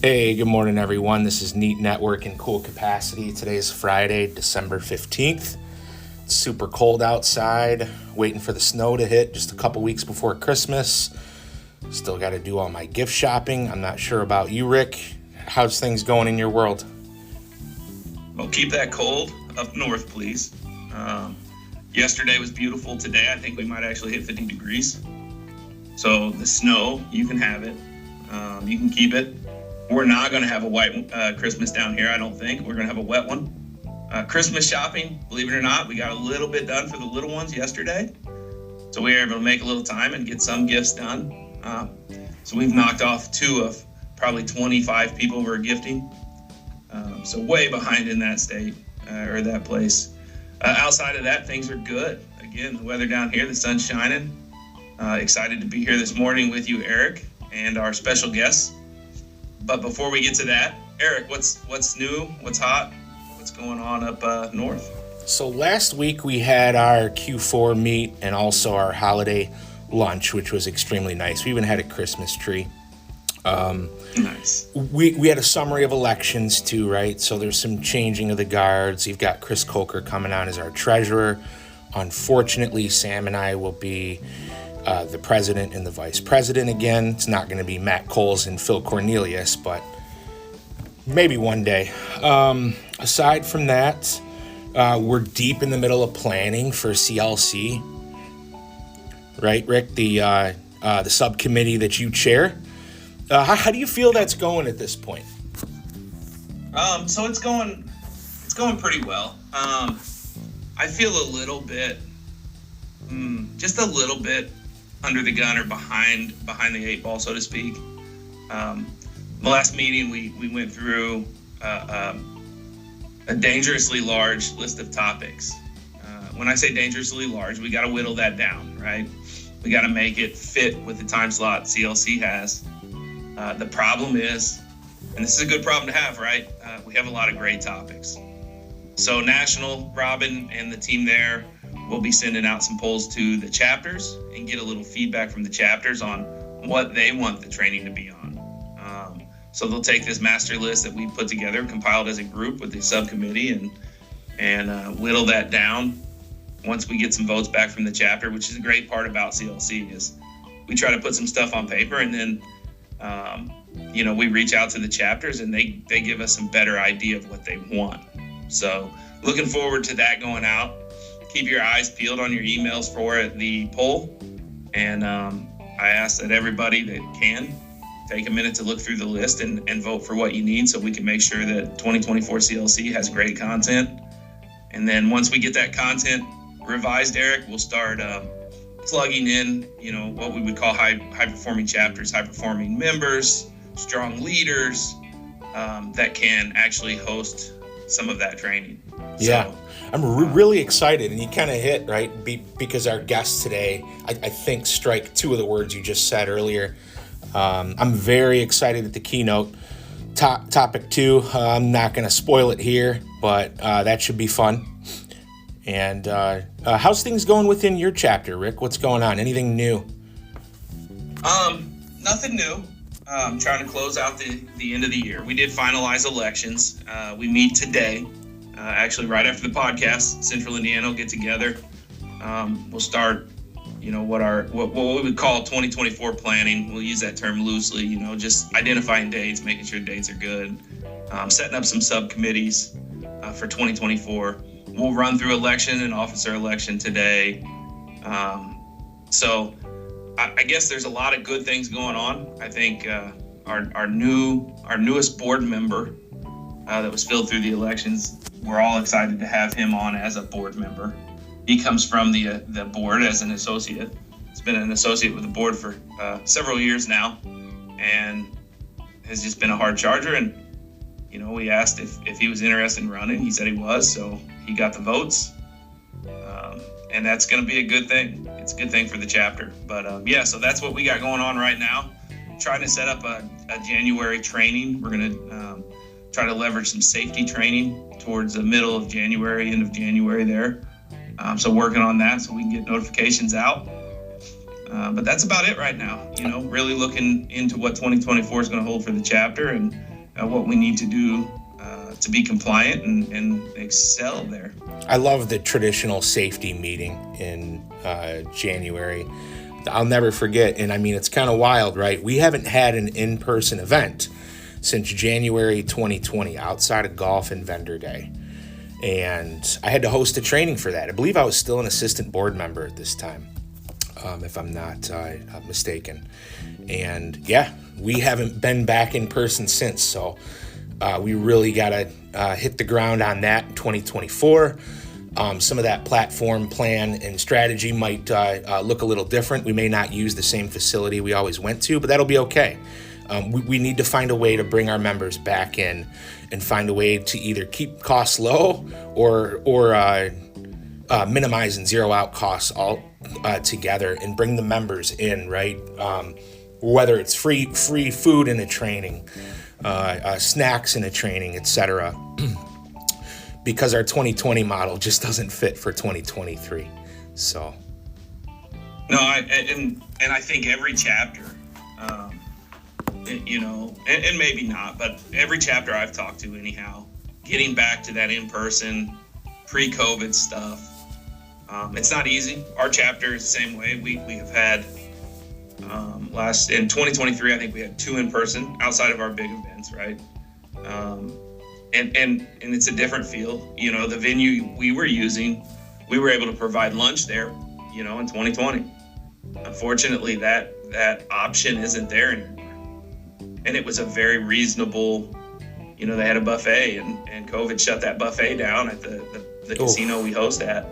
Hey, good morning, everyone. This is Neat Network in Cool Capacity. Today is Friday, December 15th. It's super cold outside, waiting for the snow to hit just a couple weeks before Christmas. Still got to do all my gift shopping. I'm not sure about you, Rick. How's things going in your world? Well, keep that cold up north, please. Yesterday was beautiful. Today, I think we might actually hit 50 degrees. So the snow, you can have it. You can keep it. We're not going to have a white Christmas down here, I don't think. We're going to have a wet one. Christmas shopping, believe it or not, we got a little bit done for the little ones yesterday. So we were able to make a little time and get some gifts done. So we've knocked off 2 of probably 25 people we're gifting. So way behind in that state or that place. Outside of that, things are good. Again, the weather down here, the sun's shining. Excited to be here this morning with you, Eric, and our special guests. But before we get to that, Eric, what's new? What's hot? What's going on up north? So last week we had our Q4 meet and also our holiday lunch, which was extremely nice. We even had a Christmas tree. Nice. We had a summary of elections too, right? So there's some changing of the guards. You've got Chris Coker coming on as our treasurer. Unfortunately, Sam and I will be the president and the vice president again. It's not going to be Matt Coles and Phil Cornelius, but maybe one day. Aside from that, we're deep in the middle of planning for CLC, right, Rick? The subcommittee that you chair. How do you feel that's going at this point? So it's going pretty well. I feel a little bit, just a little bit under the gun or behind the 8 ball, so to speak. The last meeting we went through a dangerously large list of topics. When I say dangerously large, we got to whittle that down, right? We got to make it fit with the time slot CLC has. The problem is, and this is a good problem to have, right? We have a lot of great topics. So National, Robin and the team there will be sending out some polls to the chapters and get a little feedback from the chapters on what they want the training to be on. So they'll take this master list that we put together, compiled as a group with the subcommittee, and whittle that down once we get some votes back from the chapter, which is a great part about CLC is we try to put some stuff on paper and then we reach out to the chapters and they give us some better idea of what they want. So looking forward to that going out. Keep your eyes peeled on your emails for the poll. And I ask that everybody that can take a minute to look through the list and vote for what you need so we can make sure that 2024 CLC has great content. And then once we get that content revised, Eric, we'll start plugging in, what we would call high-performing chapters, high-performing members, strong leaders that can actually host some of that training. Yeah, so, I'm really excited, and you kind of hit, right, because our guest today, I think, strike 2 of the words you just said earlier. I'm very excited at the keynote. Topic 2, I'm not going to spoil it here, but that should be fun. And how's things going within your chapter, Rick? What's going on? Anything new? Nothing new. I'm trying to close out the end of the year. We did finalize elections. We meet today, actually right after the podcast. Central Indiana will get together. We'll start, what we would call 2024 planning. We'll use that term loosely. Just identifying dates, making sure dates are good, setting up some subcommittees for 2024. We'll run through election and officer election today. So I guess there's a lot of good things going on. I think our newest board member that was filled through the elections, we're all excited to have him on as a board member. He comes from the board as an associate. He's been an associate with the board for several years now and has just been a hard charger. And, we asked if he was interested in running. He said he was, so he got the votes. And that's going to be a good thing. It's a good thing for the chapter. But so that's what we got going on right now. Trying to set up a January training. We're going to try to leverage some safety training towards the middle of January, end of January there. So working on that so we can get notifications out. But that's about it right now. Really looking into what 2024 is going to hold for the chapter and what we need to do to be compliant and excel there. I love the traditional safety meeting in January. I'll never forget, and I mean, it's kind of wild, right? We haven't had an in-person event since January 2020 outside of golf and vendor day. And I had to host a training for that. I believe I was still an assistant board member at this time, if I'm not mistaken. And yeah, we haven't been back in person since. So we really got to hit the ground on that in 2024. Some of that platform plan and strategy might look a little different. We may not use the same facility we always went to, but that'll be okay. We need to find a way to bring our members back in and find a way to either keep costs low or minimize and zero out costs all together and bring the members in, right? Whether it's free food in a training, snacks in a training, etc. Because our 2020 model just doesn't fit for 2023. So. No, and I think every chapter, and maybe not, but every chapter I've talked to anyhow, getting back to that in-person, pre-COVID stuff, it's not easy. Our chapter is the same way. We have had, in 2023, I think we had 2 in-person outside of our big events, right? And it's a different feel. The venue we were using, we were able to provide lunch there, in 2020. Unfortunately, that option isn't there anymore. And it was a very reasonable, they had a buffet and COVID shut that buffet down at the casino we host at.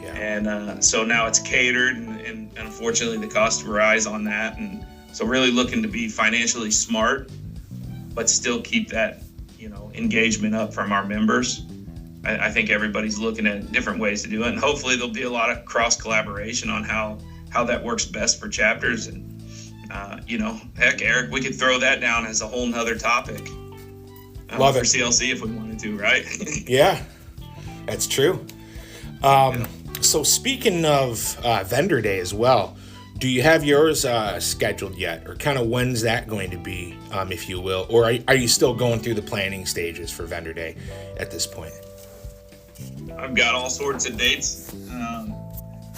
Yeah. And so now it's catered and unfortunately the costs rise on that. And so really looking to be financially smart, but still keep that, engagement up from our members. I think everybody's looking at different ways to do it. And hopefully there'll be a lot of cross collaboration on how that works best for chapters. And, heck, Eric, we could throw that down as a whole nother topic. Love for it. CLC if we wanted to, right? Yeah, that's true. So speaking of vendor day as well, do you have yours scheduled yet? Or kind of when's that going to be, if you will? Or are you still going through the planning stages for vendor day at this point? I've got all sorts of dates.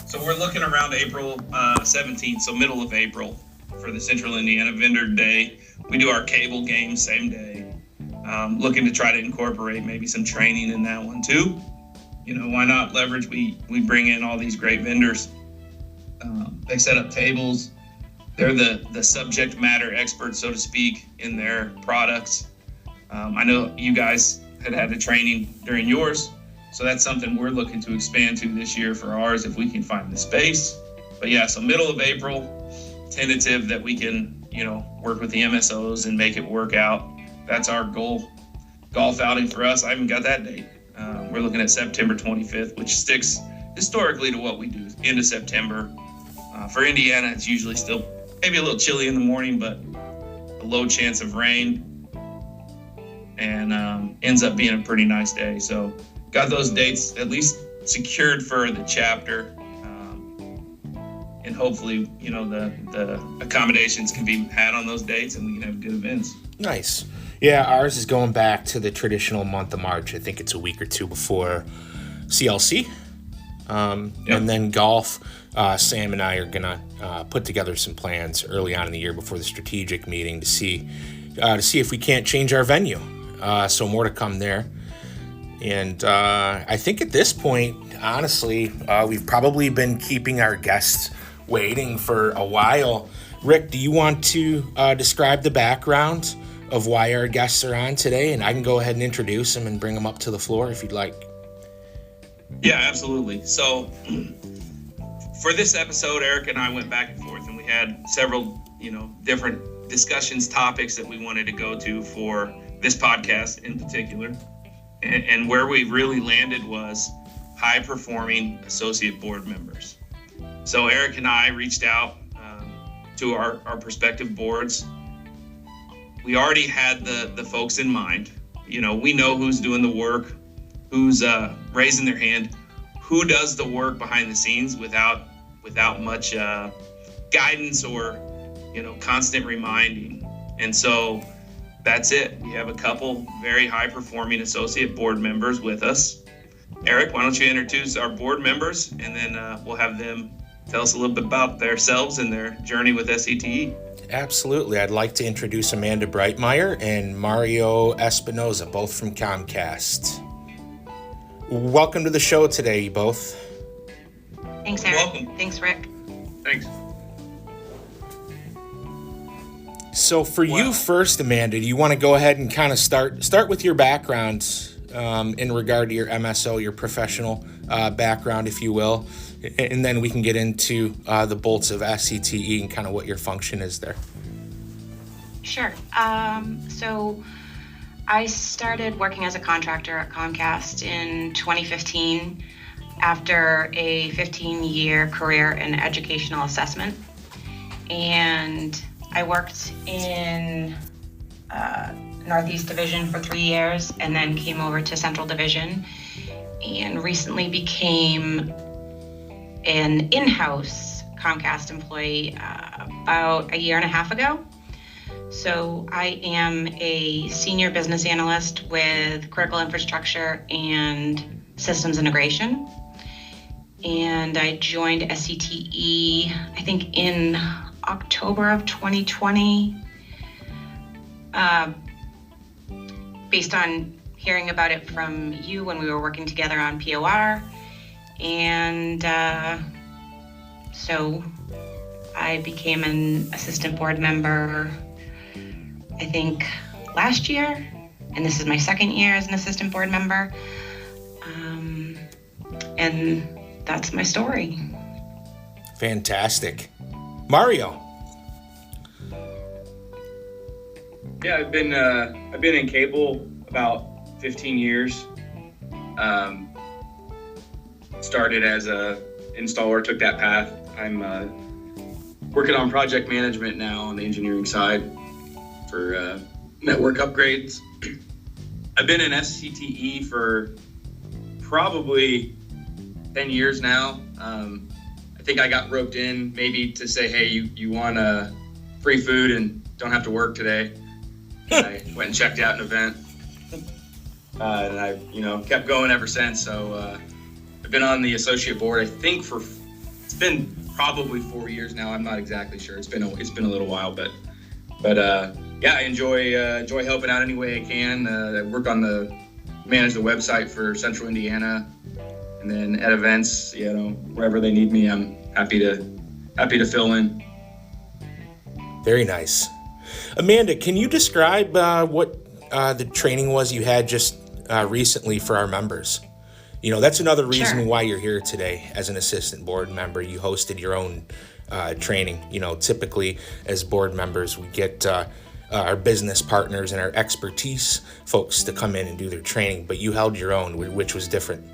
So we're looking around April 17th, so middle of April for the Central Indiana Vendor Day. We do our cable game same day. Looking to try to incorporate maybe some training in that one too. Why not leverage? We bring in all these great vendors. They set up tables. They're the subject matter experts, so to speak, in their products. I know you guys had a training during yours, so that's something we're looking to expand to this year for ours if we can find the space. But yeah, so middle of April, tentative that we can, work with the MSOs and make it work out. That's our goal. Golf outing for us, I haven't got that date. We're looking at September 25th, which sticks historically to what we do, end of September. For Indiana, it's usually still maybe a little chilly in the morning, but a low chance of rain, and ends up being a pretty nice day. So got those dates at least secured for the chapter, and hopefully, the accommodations can be had on those dates and we can have good events. Nice. Yeah, ours is going back to the traditional month of March. I think it's a week or two before CLC. And then golf, Sam and I are going to put together some plans early on in the year before the strategic meeting to see if we can't change our venue. So more to come there. And I think at this point, honestly, we've probably been keeping our guests waiting for a while. Rick, do you want to describe the background of why our guests are on today? And I can go ahead and introduce them and bring them up to the floor if you'd like. Yeah, absolutely. So for this episode, Eric and I went back and forth, and we had several, different discussions, topics that we wanted to go to for this podcast in particular. And where we really landed was high-performing associate board members. So Eric and I reached out to our prospective boards. We already had the folks in mind. We know who's doing the work, who's raising their hand, who does the work behind the scenes without much guidance or constant reminding. And so that's it. We have a couple very high-performing associate board members with us. Eric, why don't you introduce our board members, and then we'll have them tell us a little bit about themselves and their journey with SCTE. Absolutely. I'd like to introduce Amanda Breitmeyer and Mario Espinoza, both from Comcast. Welcome to the show today, you both. Thanks, Eric. Welcome. Thanks, Rick. Thanks. So for you first, Amanda, do you want to go ahead and kind of start with your background in regard to your MSO, your professional background, if you will, and then we can get into the bolts of SCTE and kind of what your function is there. Sure. So I started working as a contractor at Comcast in 2015 after a 15-year career in educational assessment. And I worked in Northeast Division for 3 years and then came over to Central Division and recently became an in-house Comcast employee about a year and a half ago. So I am a senior business analyst with critical infrastructure and systems integration. And I joined SCTE, I think in October of 2020, based on hearing about it from you when we were working together on POR. And so I became an assistant board member, I think last year, and this is my second year as an assistant board member. And that's my story. Fantastic. Mario. Yeah, I've been in cable about 15 years. Started as a installer, took that path. I'm working on project management now on the engineering side for network upgrades. I've been in SCTE for probably 10 years now. I think I got roped in maybe to say, hey, you want free food and don't have to work today. And I went and checked out an event. And I, kept going ever since. So I've been on the associate board, I think it's been probably 4 years now. I'm not exactly sure. It's been a little while, but yeah, I enjoy helping out any way I can. I manage the website for Central Indiana. And then at events, wherever they need me, I'm happy to fill in. Very nice. Amanda, can you describe what the training was you had just recently for our members? That's another reason Sure. why you're here today as an assistant board member. You hosted your own training. Typically as board members, we get our business partners and our expertise folks to come in and do their training, but you held your own, which was different.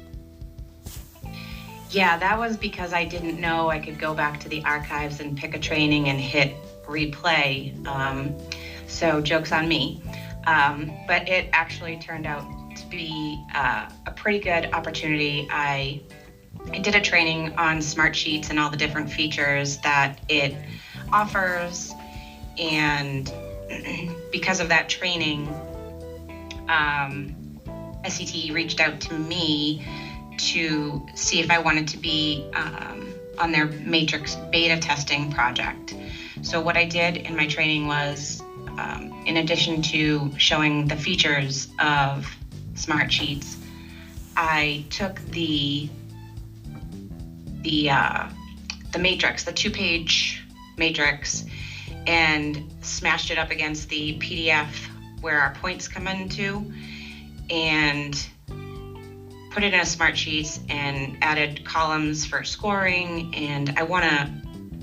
Yeah, that was because I didn't know I could go back to the archives and pick a training and hit replay. So joke's on me. But it actually turned out to be a pretty good opportunity. I did a training on Smart Sheets and all the different features that it offers. And because of that training, SCTE reached out to me to see if I wanted to be on their Matrix beta testing project. So what I did in my training was, in addition to showing the features of Smart Sheets, I took the matrix, the 2-page matrix, and smashed it up against the PDF where our points come into, and put it in a Smart Sheets and added columns for scoring. And I want to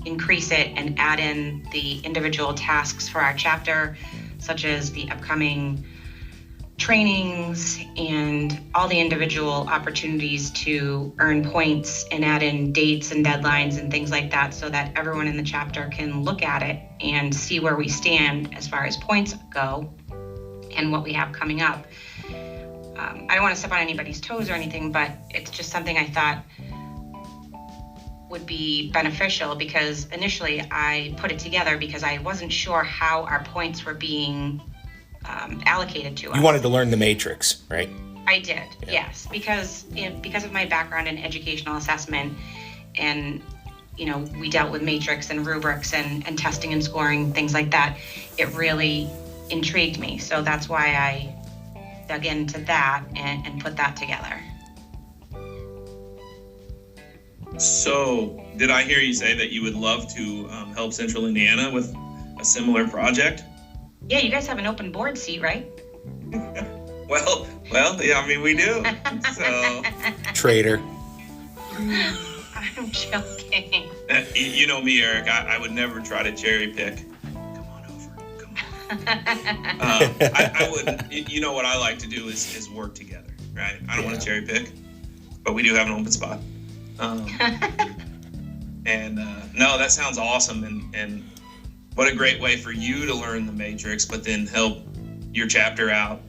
increase it and add in the individual tasks for our chapter, such as the upcoming trainings and all the individual opportunities to earn points, and add in dates and deadlines and things like that, so that everyone in the chapter can look at it and see where we stand as far as points go and what we have coming up. I don't want to step on anybody's toes or anything, but it's just something I thought would be beneficial, because initially I put it together because I wasn't sure how our points were being allocated to us. You wanted to learn the Matrix, right? I did, yes, because of my background in educational assessment, and we dealt with matrix and rubrics and testing and scoring, things like that. It really intrigued me, so that's why I dug into that and put that together. So, did I hear you say that you would love to help Central Indiana with a similar project? Yeah, you guys have an open board seat, right? Well, yeah, I mean, we do. So, Traitor. I'm joking. you know me, Eric. I would never try to cherry pick. Come on over. Come on. I wouldn't. You know what I like to do is work together, right? I don't want to cherry pick, but we do have an open spot. And no, that sounds awesome, and what a great way for you to learn the Matrix, but then help your chapter out,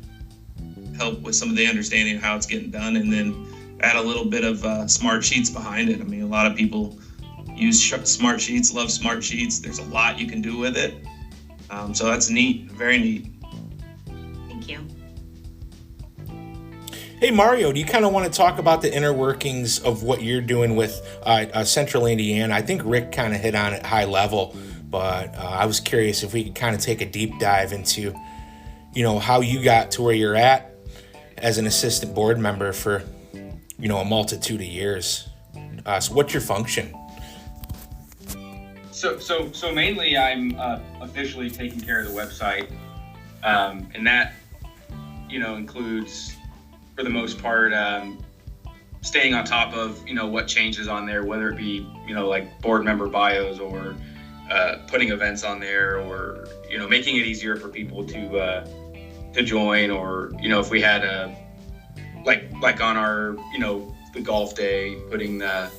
help with some of the understanding of how it's getting done, and then add a little bit of smart sheets behind it. I mean, a lot of people use smart sheets, love smart sheets. There's a lot you can do with it. So that's neat, very neat. Thank you. Hey, Mario, do you kind of want to talk about the inner workings of what you're doing with Central Indiana? I think Rick kind of hit on it high level, but I was curious if we could kind of take a deep dive into, how you got to where you're at as an assistant board member for, a multitude of years. So what's your function? So mainly I'm officially taking care of the website, and that, includes, for the most part, staying on top of, what changes on there, whether it be, like board member bios or putting events on there, or, making it easier for people to join, or, if we had like on our, the golf day, putting that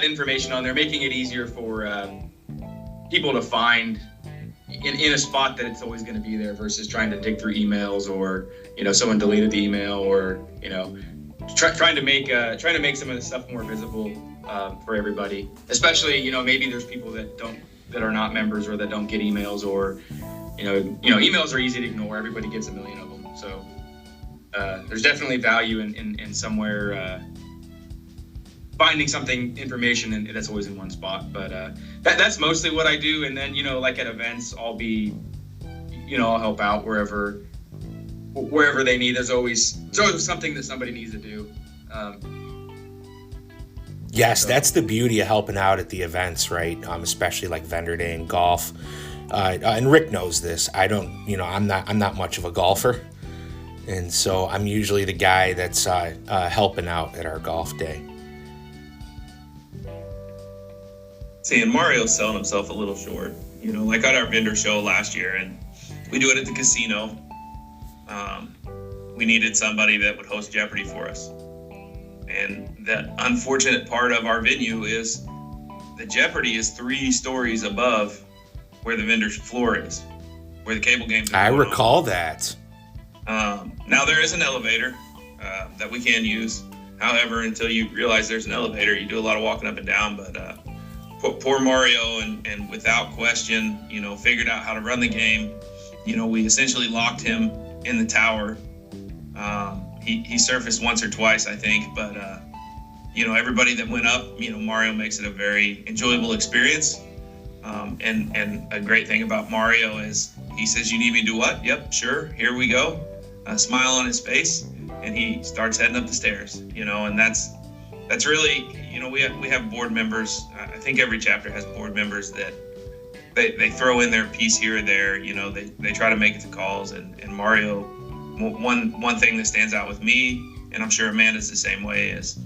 information on there, making it easier for people to find in a spot that it's always going to be there, versus trying to dig through emails, or someone deleted the email, or trying to make some of this stuff more visible for everybody. Especially maybe there's people that are not members, or that don't get emails, or emails are easy to ignore. Everybody gets a million of them, so there's definitely value in somewhere finding something, information, and that's always in one spot. But that's mostly what I do. And then like at events, I'll be I'll help out wherever they need. There's always something that somebody needs to do. Yes, that's the beauty of helping out at the events, right? Especially like vendor day and golf. And Rick knows this. I don't, I'm not much of a golfer, and so I'm usually the guy that's helping out at our golf day. See, and Mario's selling himself a little short. Like at our vendor show last year, and we do it at the casino. We needed somebody that would host Jeopardy for us. And the unfortunate part of our venue is the Jeopardy is 3 stories above where the vendor's floor is, where the cable games are. I recall that. Now there is an elevator that we can use. However, until you realize there's an elevator, you do a lot of walking up and down. But poor Mario, and without question, figured out how to run the game. We essentially locked him in the tower. He surfaced once or twice, I think, but everybody that went up, Mario makes it a very enjoyable experience. And a great thing about Mario is he says, "You need me to do what?" "Yep, sure, here we go." A smile on his face, and he starts heading up the stairs. And that's really, we have board members. I think every chapter has board members that they throw in their piece here or there. They try to make it to calls, and Mario, one thing that stands out with me, and I'm sure Amanda's the same way, is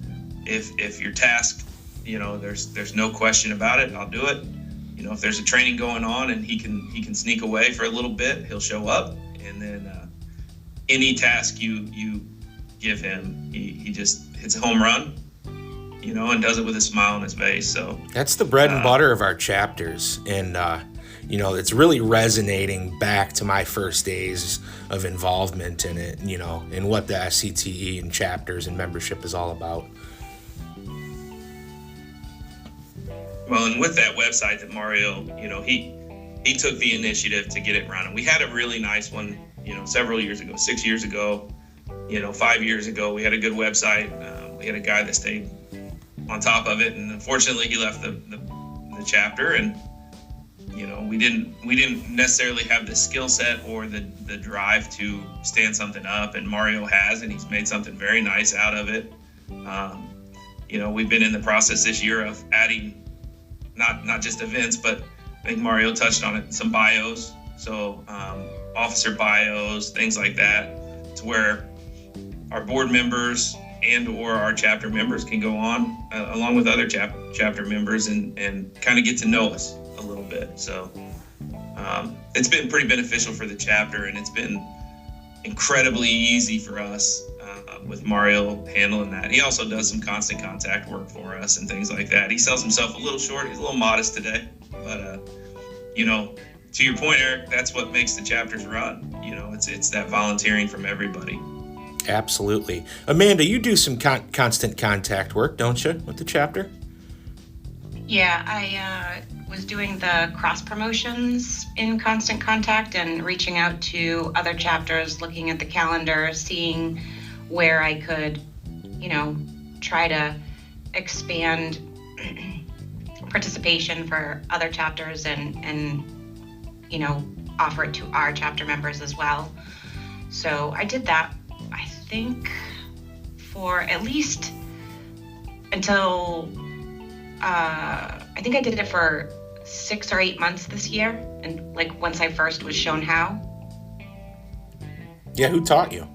if you're tasked, there's no question about it, I'll do it. If there's a training going on and he can sneak away for a little bit, he'll show up, and then any task you give him, he just hits a home run, and does it with a smile on his face. So that's the bread and butter of our chapters, and it's really resonating back to my first days of involvement in it, and what the SCTE and chapters and membership is all about. Well, and with that website that Mario, he took the initiative to get it running. We had a really nice one, several years ago, 6 years ago, 5 years ago. We had a good website. We had a guy that stayed on top of it, and unfortunately he left the chapter, and we didn't necessarily have the skill set or the drive to stand something up, and Mario has, and he's made something very nice out of it. We've been in the process this year of adding not just events, but I think Mario touched on it, some bios. So officer bios, things like that, to where our board members and or our chapter members can go on along with other chapter members and kind of get to know us a little bit. So it's been pretty beneficial for the chapter, and it's been incredibly easy for us with Mario handling that. He also does some constant contact work for us and things like that. He sells himself a little short. He's a little modest today, but to your point, Eric, that's what makes the chapters run. It's that volunteering from everybody. Absolutely. Amanda, you do some constant contact work, don't you, with the chapter? Yeah, I was doing the cross promotions in Constant Contact and reaching out to other chapters, looking at the calendar, seeing where I could, try to expand participation for other chapters and offer it to our chapter members as well. So I did that, I think, for at least until I think I did it for 6 or 8 months this year, and once I first was shown how. Yeah, who taught you?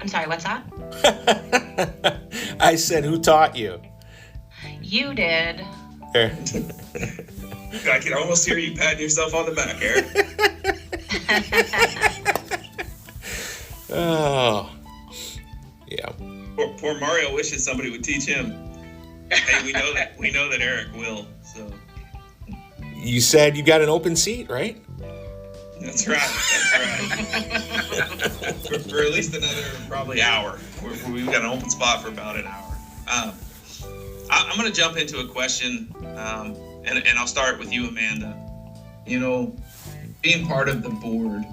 I'm sorry, what's that? I said, who taught you? You did. I can almost hear you patting yourself on the back, Eric. Oh, yeah. Poor Mario wishes somebody would teach him. Hey, we know that Eric will. So you said you got an open seat, right? That's right. for at least another probably hour. We've got an open spot for about an hour. I'm going to jump into a question, and I'll start with you, Amanda. Being part of the board,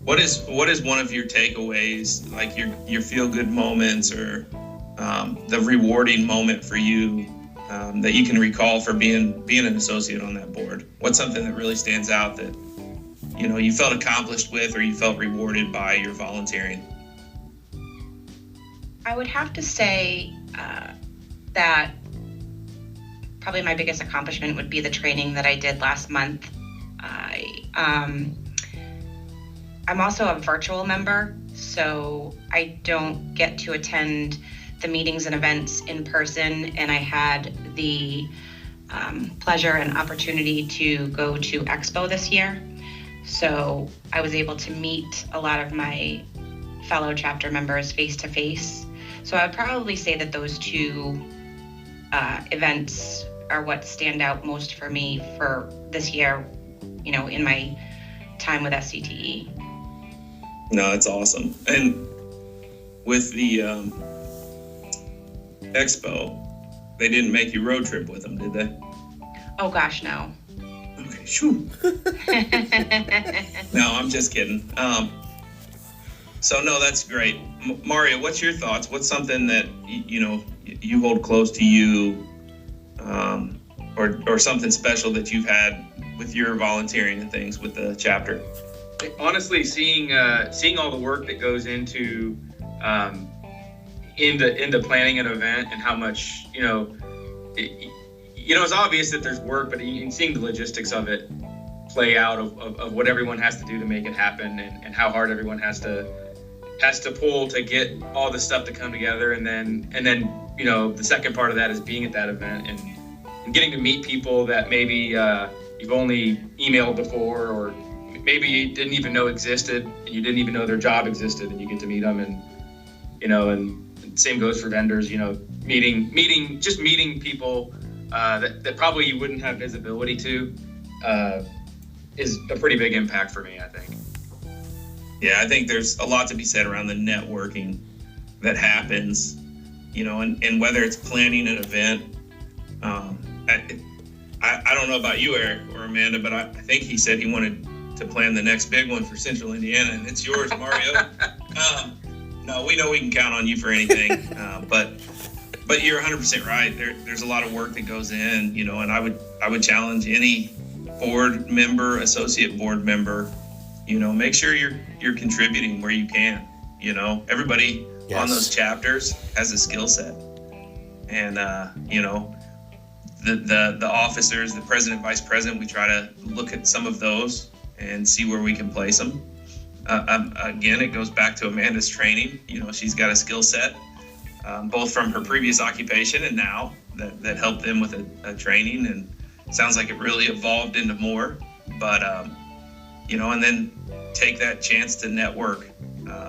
what is one of your takeaways, like your feel-good moments, or the rewarding moment for you that you can recall for being an associate on that board? What's something that really stands out that you felt accomplished with, or you felt rewarded by your volunteering? I would have to say that probably my biggest accomplishment would be the training that I did last month. I'm also a virtual member, so I don't get to attend the meetings and events in person, and I had the pleasure and opportunity to go to Expo this year. So I was able to meet a lot of my fellow chapter members face to face. So I would probably say that those two events are what stand out most for me for this year, in my time with SCTE. No, it's awesome. And with the Expo, they didn't make you road trip with them, did they? Oh gosh, no. Okay, shoo. No, I'm just kidding. So no, that's great. Mario, what's your thoughts? What's something that you hold close to you, or something special that you've had with your volunteering and things with the chapter? Honestly, seeing all the work that goes into planning an event, and how much it's obvious that there's work, but seeing the logistics of it play out of what everyone has to do to make it happen, and how hard everyone has to pull to get all the stuff to come together, and then the second part of that is being at that event and getting to meet people that maybe you've only emailed before, or maybe you didn't even know existed, and you didn't even know their job existed, and you get to meet them, and same goes for vendors. Meeting people that probably you wouldn't have visibility to is a pretty big impact for me, I think. Yeah, I think there's a lot to be said around the networking that happens, and whether it's planning an event. I don't know about you, Eric or Amanda, but I think he said he wanted to plan the next big one for Central Indiana, and it's yours, Mario. No, we know we can count on you for anything, but you're 100% right. There's a lot of work that goes in, and I would challenge any board member, associate board member, make sure you're contributing where you can. Everybody Yes. on those chapters has a skill set, and the officers, the president, vice president, we try to look at some of those and see where we can place them. Again, it goes back to Amanda's training. She's got a skill set, both from her previous occupation and now that helped them with a training, and sounds like it really evolved into more. But and then take that chance to network.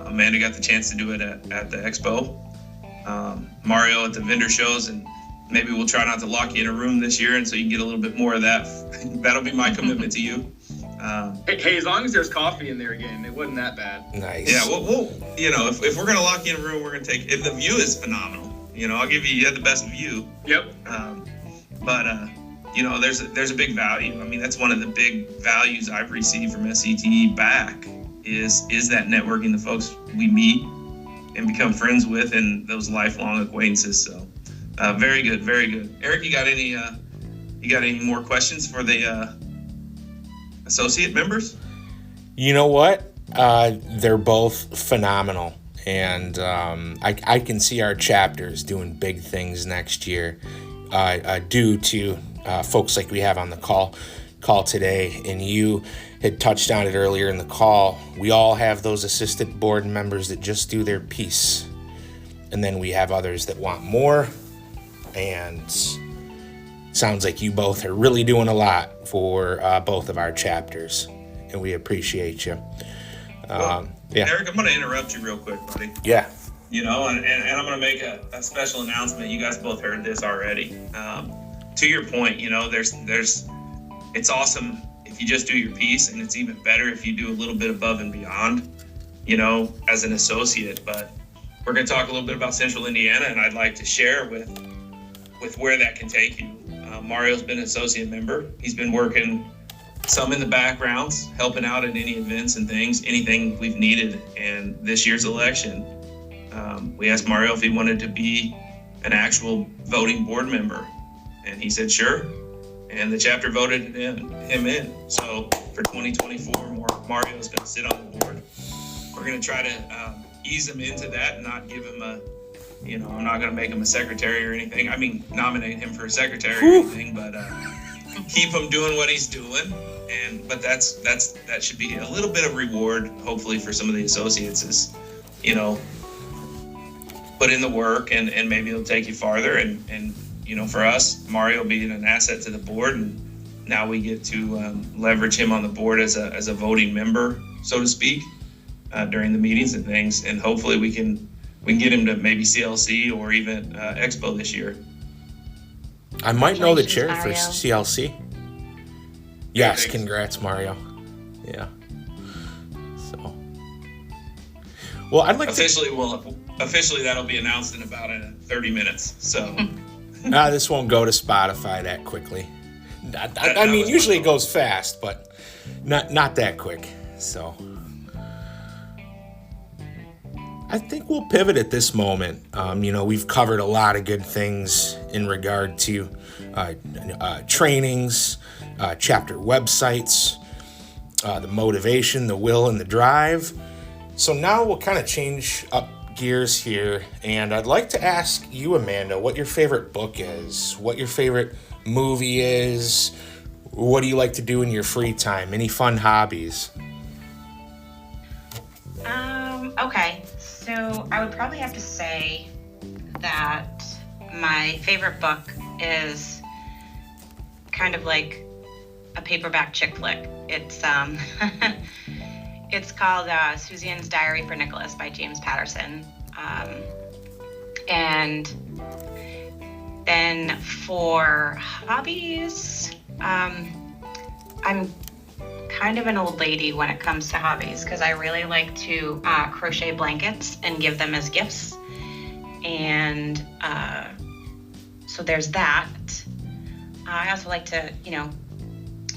Amanda got the chance to do it at the expo. Mario at the vendor shows, and maybe we'll try not to lock you in a room this year, and so you can get a little bit more of that. That'll be my commitment to you. Hey, as long as there's coffee in there again, it wasn't that bad. Nice. Yeah, we'll if we're gonna lock you in a room, we're gonna take. If the view is phenomenal, I'll give you had the best view. Yep. But there's a big value. I mean, that's one of the big values I've received from SCTE back is that networking, the folks we meet and become friends with, and those lifelong acquaintances. So, very good, very good. Eric, you got any more questions for the associate members? You know what? They're both phenomenal. And I can see our chapters doing big things next year due to folks like we have on the call today. And you had touched on it earlier in the call. We all have those assistant board members that just do their piece. And then we have others that want more. And sounds like you both are really doing a lot for both of our chapters. And we appreciate you. Yeah. Eric, I'm going to interrupt you real quick, buddy. Yeah. And I'm going to make a special announcement. You guys both heard this already. To your point, it's awesome if you just do your piece, and it's even better if you do a little bit above and beyond, as an associate. But we're going to talk a little bit about Central Indiana, and I'd like to share with where that can take you. Mario's been an associate member. He's been working some in the backgrounds, helping out at any events and things, anything we've needed. And this year's election, we asked Mario if he wanted to be an actual voting board member. And he said, sure. And the chapter voted him in. So for 2024, Mario is going to sit on the board. We're going to try to ease him into that and not give him I'm not going to make him a secretary or anything. I mean, nominate him for a secretary or anything, but keep him doing what he's doing. But that should be a little bit of reward, hopefully, for some of the associates is, put in the work and maybe it'll take you farther. And for us, Mario being an asset to the board, and now we get to leverage him on the board as a voting member, so to speak, during the meetings and things. And hopefully we can get him to maybe CLC or even Expo this year. I might know the chair Mario. for CLC. Yes, thanks. congrats, Mario. Yeah. So, well, I'd like Officially that'll be announced in about 30 minutes. So this won't go to Spotify that quickly. I mean, was usually my it goes fast, but not that quick. So, I think we'll pivot at this moment. We've covered a lot of good things in regard to trainings, chapter websites, the motivation, the will, and the drive. So now we'll kind of change up gears here, and I'd like to ask you, Amanda, what your favorite book is, what your favorite movie is, what do you like to do in your free time, any fun hobbies? Okay, so I would probably have to say that my favorite book is kind of like a paperback chick flick. It's it's called Susan's Diary for Nicholas by James Patterson. And then for hobbies, I'm kind of an old lady when it comes to hobbies because I really like to crochet blankets and give them as gifts. And so there's that. I also like to,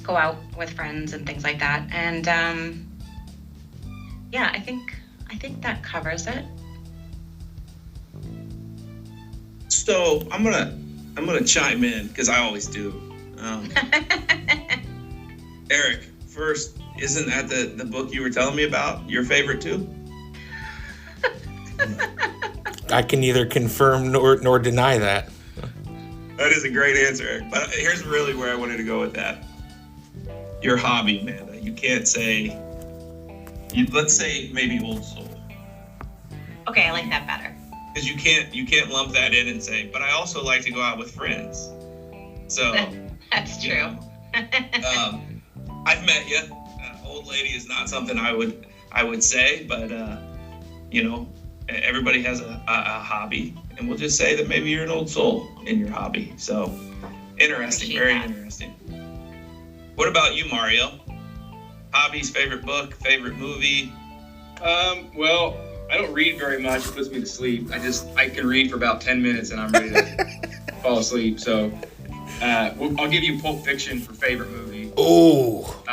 go out with friends and things like that. And yeah, I think that covers it. So I'm gonna chime in because I always do. Eric, first, isn't that the book you were telling me about your favorite too? I can neither confirm nor deny that. That is a great answer, Eric. But here's really where I wanted to go with that. Your hobby, Amanda. You can't say. Let's say maybe Old Soul. Okay, I like that better. Because you can't lump that in and say, but I also like to go out with friends. So That's true. You know, I've met you. Old lady is not something I would say, but you know, everybody has a hobby, and we'll just say that maybe you're an old soul in your hobby. So interesting, very interesting. What about you, Mario? Hobbies, favorite book, favorite movie? Well, I don't read very much. It puts me to sleep. I can read for about 10 minutes and I'm ready to fall asleep. So I'll give you Pulp Fiction for favorite movie. Oh,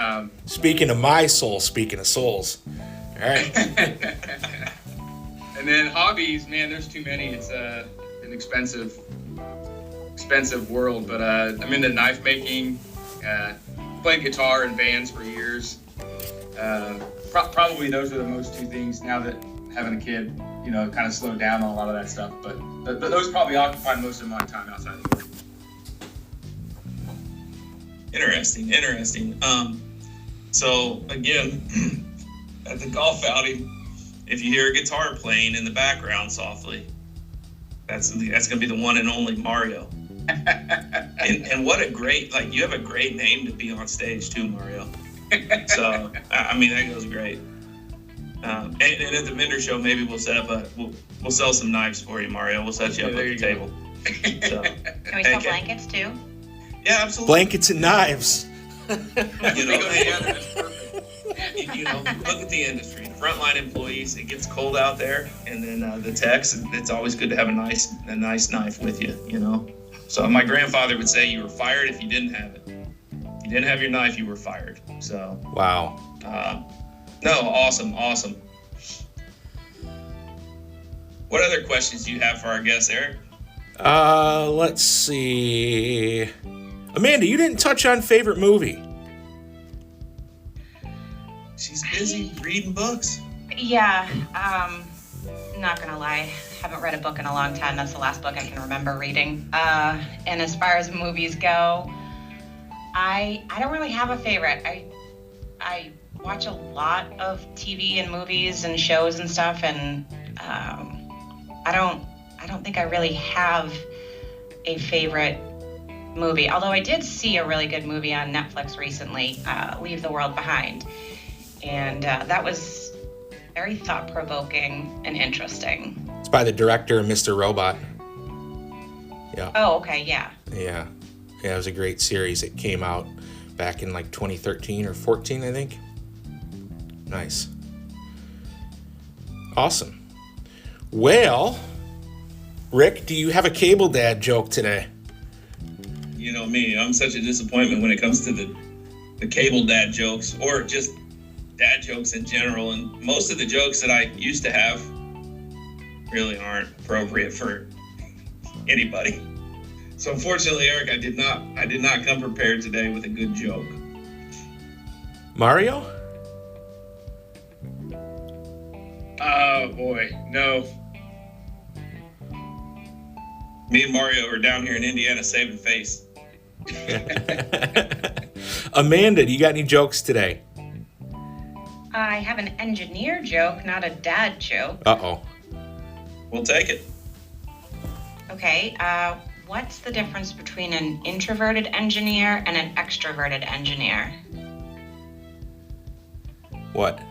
speaking of my soul, speaking of souls. All right. And then hobbies, man, there's too many. It's an expensive world, but I'm into knife making, played guitar in bands for years. Probably those are the most two things now that having a kid, you know, kind of slowed down on a lot of that stuff. But those probably occupy most of my time outside of work. Interesting. So again, at the golf outing, if you hear a guitar playing in the background softly, that's gonna be the one and only Mario. and what a great, like, you have a great name to be on stage too, Mario. So I mean, that goes great. And at the vendor show, maybe we'll set up we'll sell some knives for you, Mario. We'll set you up at the table. So, Can we sell blankets too? Yeah, absolutely. Blankets and knives. You know, that's perfect. You know, look at the industry. Frontline employees, it gets cold out there, and then the techs, it's always good to have a nice knife with you, you know. So my grandfather would say you were fired if you didn't have it. If you didn't have your knife, you were fired. So Wow. No, awesome. What other questions do you have for our guest, Eric? Let's see. Amanda, you didn't touch on favorite movie. She's busy reading books. Yeah, not gonna lie, haven't read a book in a long time. That's the last book I can remember reading. And as far as movies go, I don't really have a favorite. I watch a lot of TV and movies and shows and stuff, and I don't think I really have a favorite movie. Although I did see a really good movie on Netflix recently, Leave the World Behind. And that was very thought-provoking and interesting. It's by the director of Mr. Robot. Yeah. Oh, okay, yeah. Yeah, it was a great series. It came out back in like 2013 or 14, I think. Nice. Awesome. Well, Rick, do you have a cable dad joke today? You know me, I'm such a disappointment when it comes to the cable dad jokes, or just dad jokes in general. And most of the jokes that I used to have really aren't appropriate for anybody. So unfortunately, Eric, I did not come prepared today with a good joke. Mario? Oh boy, no. Me and Mario are down here in Indiana saving face. Amanda, do you got any jokes today? I have an engineer joke, not a dad joke. Uh-oh. We'll take it. Okay, what's the difference between an introverted engineer and an extroverted engineer? What?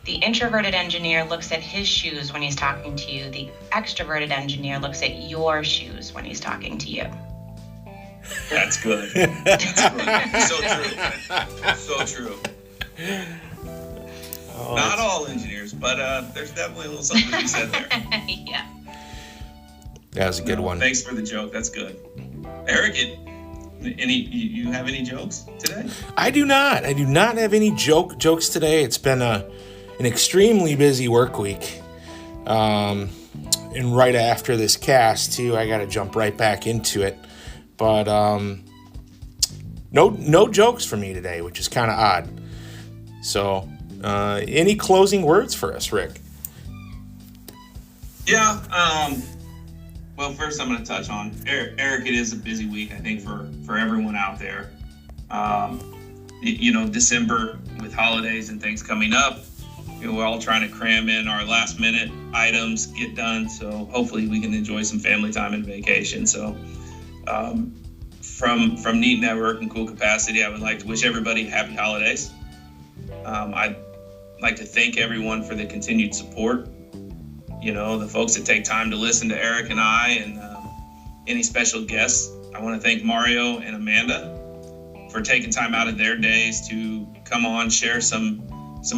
The introverted engineer looks at his shoes when he's talking to you. The extroverted engineer looks at your shoes when he's talking to you. That's good. That's good. So true. Oh, Not all engineers, but there's definitely a little something to be said there. Yeah. that was a good one. Thanks for the joke. That's good. Eric, You have any jokes today? I do not have any jokes today. It's been an extremely busy work week. And right after this cast too, I got to jump right back into it. But no jokes for me today, which is kind of odd. So, any closing words for us, Rick? Yeah. Well, first I'm going to touch on Eric. It is a busy week, I think, for everyone out there. December with holidays and things coming up, we're all trying to cram in our last minute items, get done. So hopefully we can enjoy some family time and vacation. So from Neat Network and Cool Capacity, I would like to wish everybody happy holidays. I'd like to thank everyone for the continued support. The folks that take time to listen to Eric and I, and any special guests. I want to thank Mario and Amanda for taking time out of their days to come on, share some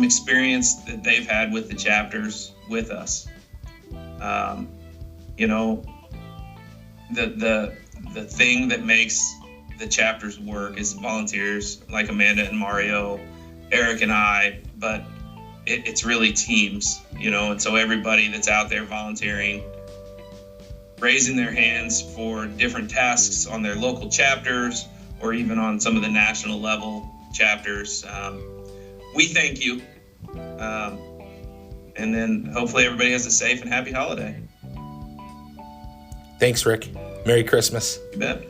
experience that they've had with the chapters with us. The thing that makes the chapters work is volunteers like Amanda and Mario, Eric and I, but it's really teams, and so everybody that's out there volunteering, raising their hands for different tasks on their local chapters or even on some of the national level chapters. We thank you. And then hopefully everybody has a safe and happy holiday. Thanks, Rick. Merry Christmas. You bet.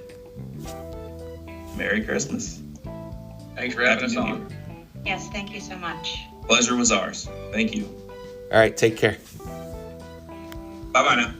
Merry Christmas. Thanks for having us on. Yes, thank you so much. Pleasure was ours. Thank you. All right, take care. Bye-bye now.